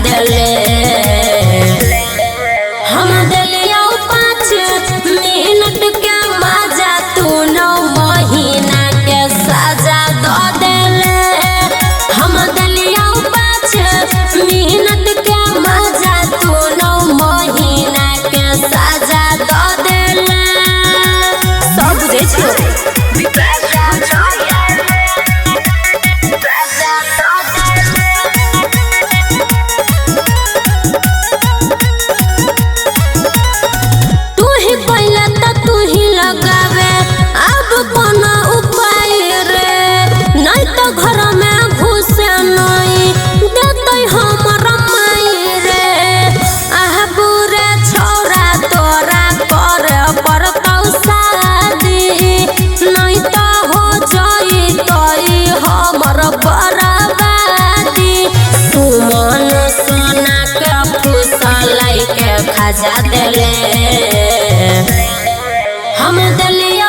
दिले हम दिलिया 5 मिनट के मजा तू 9 महीना के सजा दो दिले हम दिलिया 5 मिनट के मजा तू 9 महीना के सजा दो दिले सब बुझे छो घर में घुसे नहीं देते हमर माई रे आह बुरे छोरा तोरा करे पड़तौ शादी नहीं तो हो जाई तोई हमर बर्बादी सुमन सोना के फुसलाई के खजा देले हम दिलिया